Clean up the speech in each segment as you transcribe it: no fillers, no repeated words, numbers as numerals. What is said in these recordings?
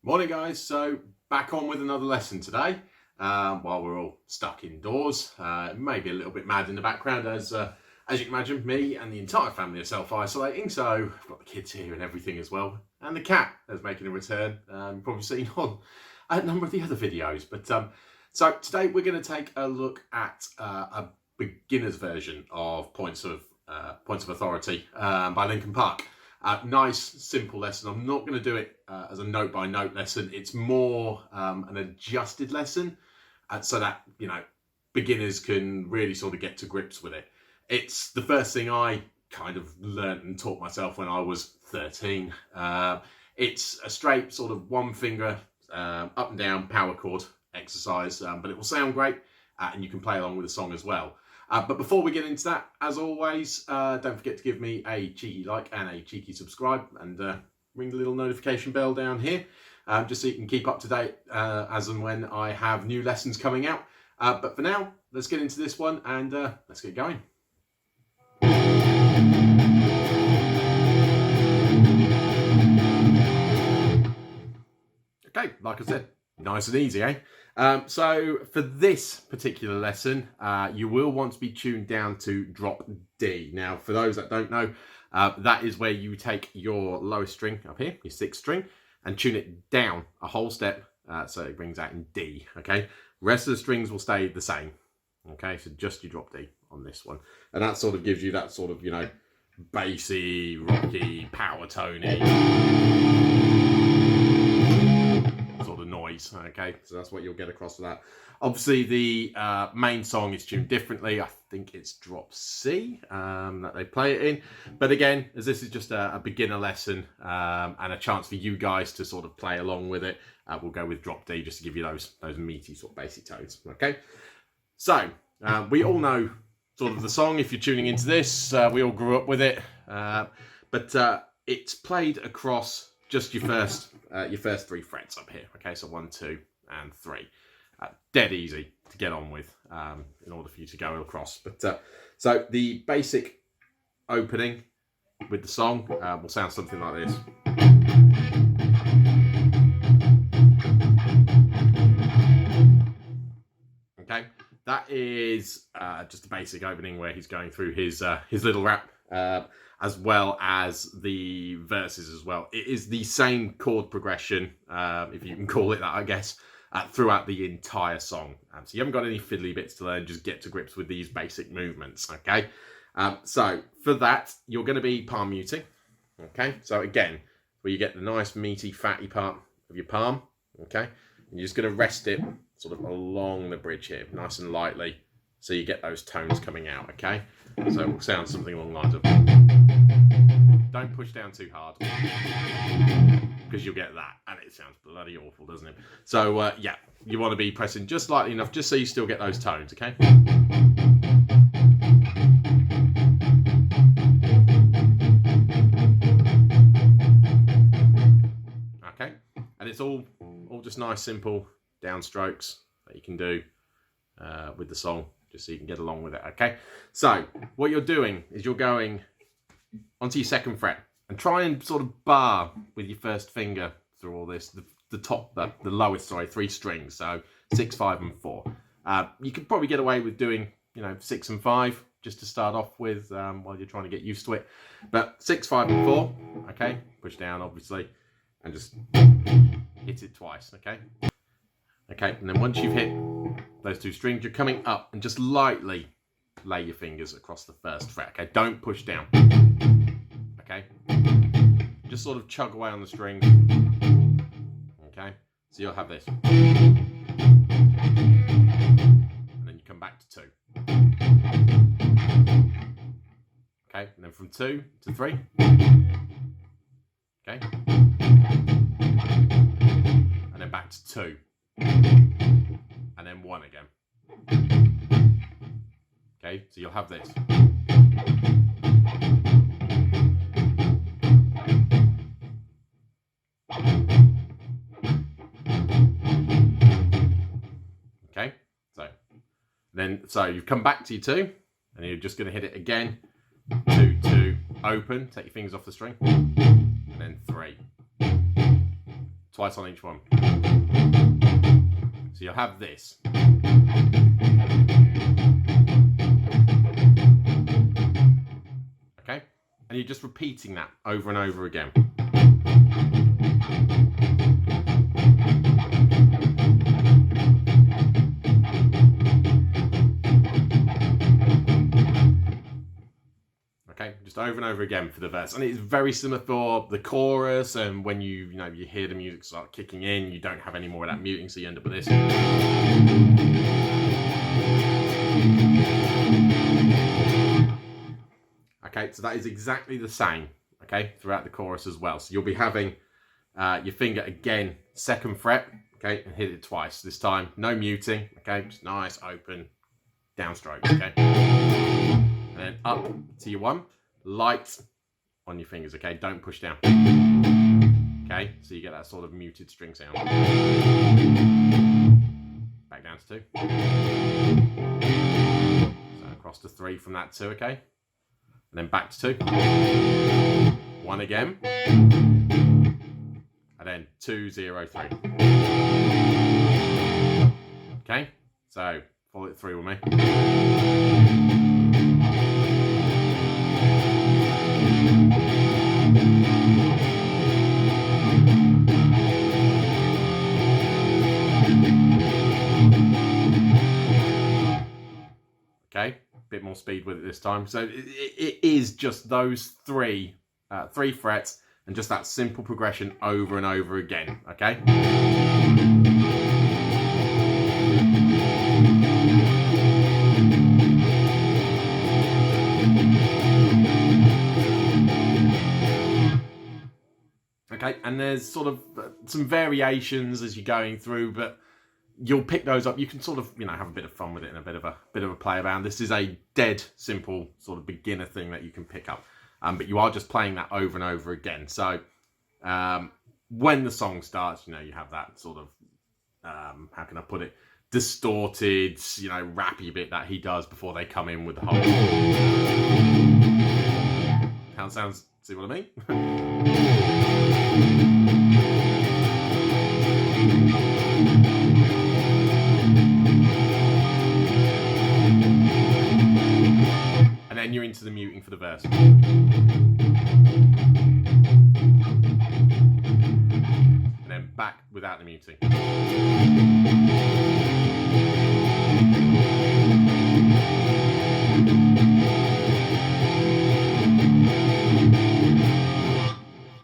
Morning guys, so back on with another lesson today while we're all stuck indoors. Maybe a little bit mad in the background as you can imagine, me and the entire family are self-isolating, so I've got the kids here and everything as well, and the cat is making a return. You've probably seen on a number of the other videos, but so today we're going to take a look at a beginner's version of Points of Authority by Linkin Park. Nice, simple lesson. I'm not going to do it as a note-by-note lesson. It's more an adjusted lesson, so that, you know, beginners can really sort of get to grips with it. It's the first thing I kind of learned and taught myself when I was 13. It's a straight sort of one finger up and down power chord exercise, but it will sound great and you can play along with the song as well. But before we get into that, as always, don't forget to give me a cheeky like and a cheeky subscribe, and ring the little notification bell down here, just so you can keep up to date as and when I have new lessons coming out. But for now, let's get into this one and let's get going. Okay, like I said, nice and easy, eh? So for this particular lesson, you will want to be tuned down to drop D. Now, for those that don't know, that is where you take your lowest string up here, your 6th string, and tune it down a whole step, so it brings out in D, okay? Rest of the strings will stay the same, okay? So just your drop D on this one. And that sort of gives you that sort of, you know, bassy, rocky, power tony noise, okay? So that's what you'll get across with that. Obviously, the main song is tuned differently. I think it's drop C that they play it in. But again, as this is just a beginner lesson and a chance for you guys to sort of play along with it, we'll go with drop D just to give you those meaty sort of basic tones, okay? So, we all know sort of the song. If you're tuning into this, we all grew up with it. But it's played across just your first 3 frets up here, okay? So 1, 2, and 3. Dead easy to get on with in order for you to go across. But so the basic opening with the song will sound something like this. Okay, that is just a basic opening where he's going through his little rap. As well as the verses as well. It is the same chord progression, if you can call it that, I guess, throughout the entire song. So you haven't got any fiddly bits to learn, just get to grips with these basic movements, okay? So for that, you're going to be palm muting, okay? So again, where you get the nice meaty, fatty part of your palm, okay? And you're just going to rest it sort of along the bridge here, nice and lightly, so you get those tones coming out, okay? So it will sound something along the lines of... Don't push down too hard, because you'll get that, and it sounds bloody awful, doesn't it? So, yeah, you want to be pressing just lightly enough, just so you still get those tones, okay? Okay, and it's all just nice, simple downstrokes that you can do with the song, just so you can get along with it, okay? So, what you're doing is you're going onto your 2nd fret and try and sort of bar with your 1st finger through all this, the lowest, 3 strings, so 6, 5, and 4. You could probably get away with doing, you know, 6 and 5 just to start off with while you're trying to get used to it. But 6, 5, and 4, okay, push down obviously, and just hit it twice, okay? Okay, and then once you've hit those 2 strings, you're coming up and just lightly lay your fingers across the 1st fret, okay? Don't push down, okay? Just sort of chug away on the strings, okay? So you'll have this. And then you come back to 2. Okay, and then from 2 to 3. Okay? And then back to 2. And then 1 again. Okay, so you'll have this. Okay, so you've come back to your 2, and you're just going to hit it again. 2, 2, open, take your fingers off the string, and then 3. twice on each one. So you'll have this. Okay? And you're just repeating that over and over again. Okay, just over and over again for the verse, and it's very similar for the chorus. And when you hear the music start kicking in, you don't have any more of that muting, so you end up with this. Okay, so that is exactly the same. Okay, throughout the chorus as well. So you'll be having your finger again, 2nd fret. Okay, and hit it twice. This time, no muting. Okay, just nice open downstrokes. Okay. And then up to your 1, light on your fingers, okay? Don't push down. Okay, so you get that sort of muted string sound. Back down to 2. So across to 3 from that 2, okay? And then back to 2. 1 again. And then 2, 0, 3. Okay, so follow it through with me. Okay, a bit more speed with it this time. So it is just those 3 frets and just that simple progression over and over again. Okay. Okay, and there's sort of some variations as you're going through, but you'll pick those up. You can sort of, have a bit of fun with it and a bit of a play around. This is a dead simple sort of beginner thing that you can pick up, but you are just playing that over and over again. So when the song starts, you have that sort of how can I put it, distorted, rappy bit that he does before they come in with the whole. How it sounds? See what I mean? And then you're into the muting for the verse. And then back without the muting.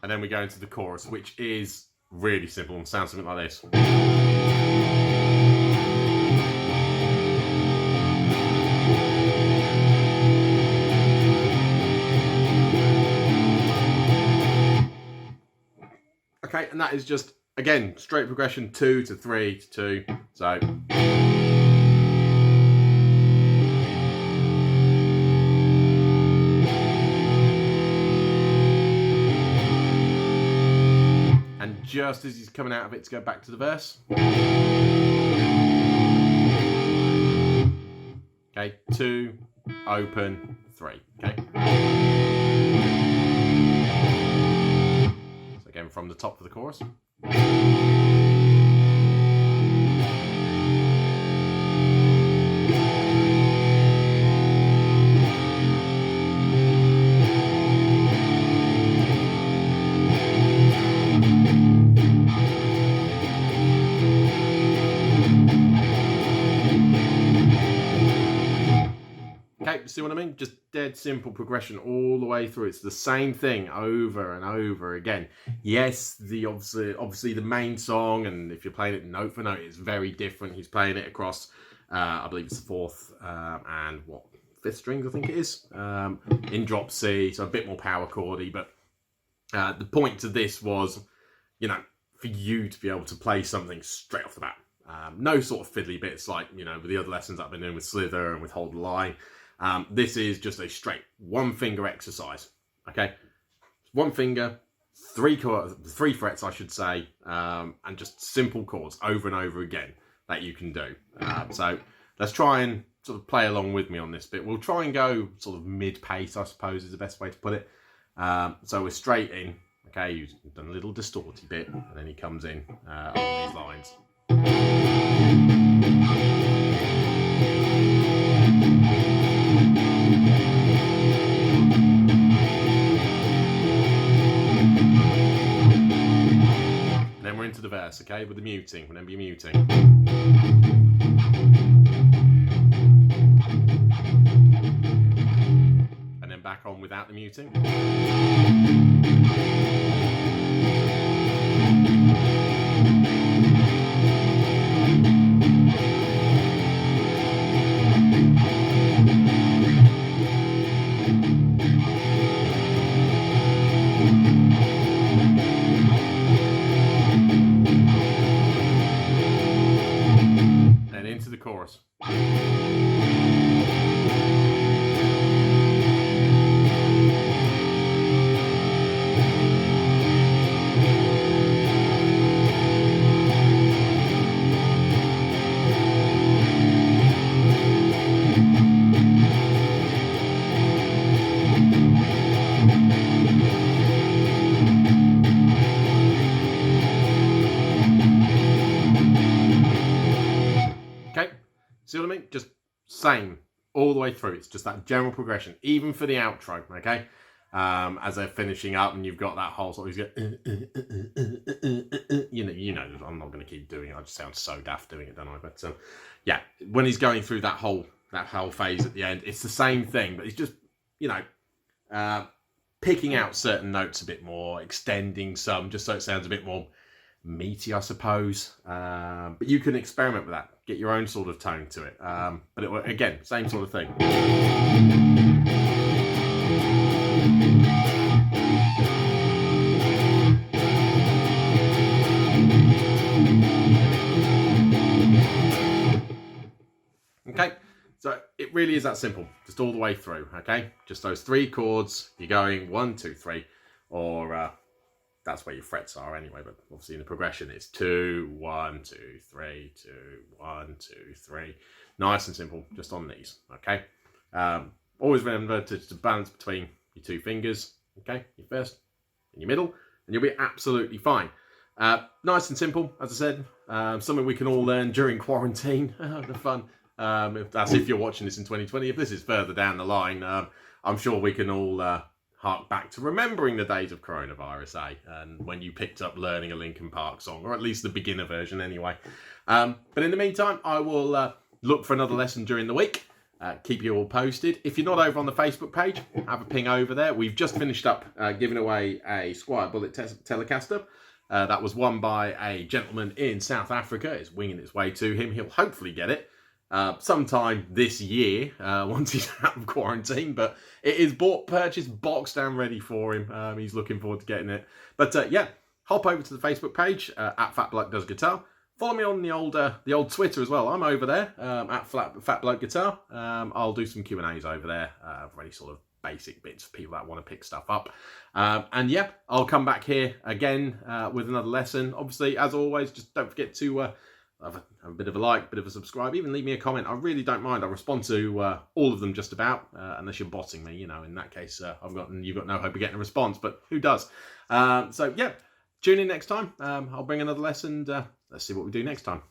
And then we go into the chorus, which is really simple and sounds something like this. Okay, and that is just, again, straight progression, 2 to 3 to 2. So. Just as he's coming out of it to go back to the verse. Okay, 2, open, 3. Okay. So again, from the top of the chorus. See what I mean? Just dead simple progression all the way through. It's the same thing over and over again. Yes, obviously the main song, and if you're playing it note for note, it's very different. He's playing it across, I believe it's the 4th and 5th strings, I think it is, in drop C, so a bit more power chordy. But the point to this was, for you to be able to play something straight off the bat. No sort of fiddly bits like, with the other lessons I've been doing with Slither and with Hold the Line. This is just a straight 1 finger exercise. Okay, 1 finger, 3 frets, I should say, and just simple chords over and over again that you can do. So let's try and sort of play along with me on this bit. We'll try and go sort of mid pace, I suppose, is the best way to put it. So we're straight in. Okay, he's done a little distorty bit, and then he comes in on these lines. And then we're into the verse, okay, with the muting. Remember your muting. And then back on without the muting. And into the chorus. Okay, see what I mean? Just same all the way through. It's just that general progression, even for the outro, okay? As they're finishing up and you've got that whole sort of, you know, I'm not going to keep doing it. I just sound so daft doing it, don't I? But yeah, when he's going through that whole phase at the end, it's the same thing, but it's just, you know, picking out certain notes a bit more, extending some, just so it sounds a bit more meaty, I suppose. But you can experiment with that. Get your own sort of tone to it. But again, same sort of thing. Okay, so it really is that simple, just all the way through, okay? Just those 3 chords, you're going 1, 2, 3, or that's where your frets are anyway, but obviously in the progression it's 2, 1, 2, 3, 2, 1, 2, 3. Nice and simple, just on these, okay? Always remember to balance between your 2 fingers, okay? Your first and your middle, and you'll be absolutely fine. Nice and simple, as I said, something we can all learn during quarantine, the fun. If you're watching this in 2020, if this is further down the line, I'm sure we can all hark back to remembering the days of coronavirus, and when you picked up learning a Linkin Park song, or at least the beginner version anyway. But in the meantime, I will look for another lesson during the week. Keep you all posted. If you're not over on the Facebook page, have a ping over there. We've just finished up giving away a Squier Bullet Telecaster. That was won by a gentleman in South Africa. It's winging its way to him. He'll hopefully get it sometime this year, once he's out of quarantine, but it is bought, purchased, boxed and ready for him. He's looking forward to getting it. But yeah, hop over to the Facebook page at Fat Bloke Does Guitar. Follow me on the old Twitter as well. I'm over there at Fat Bloke Guitar. I'll do some Q&As over there for any sort of basic bits for people that want to pick stuff up. And yeah, I'll come back here again with another lesson. Obviously, as always, just don't forget to have a bit of a like, bit of a subscribe, even leave me a comment. I really don't mind. I respond to all of them just about, unless you're botting me, you know. In that case, you've got no hope of getting a response, but who does? So yeah, tune in next time. I'll bring another lesson. Let's see what we do next time.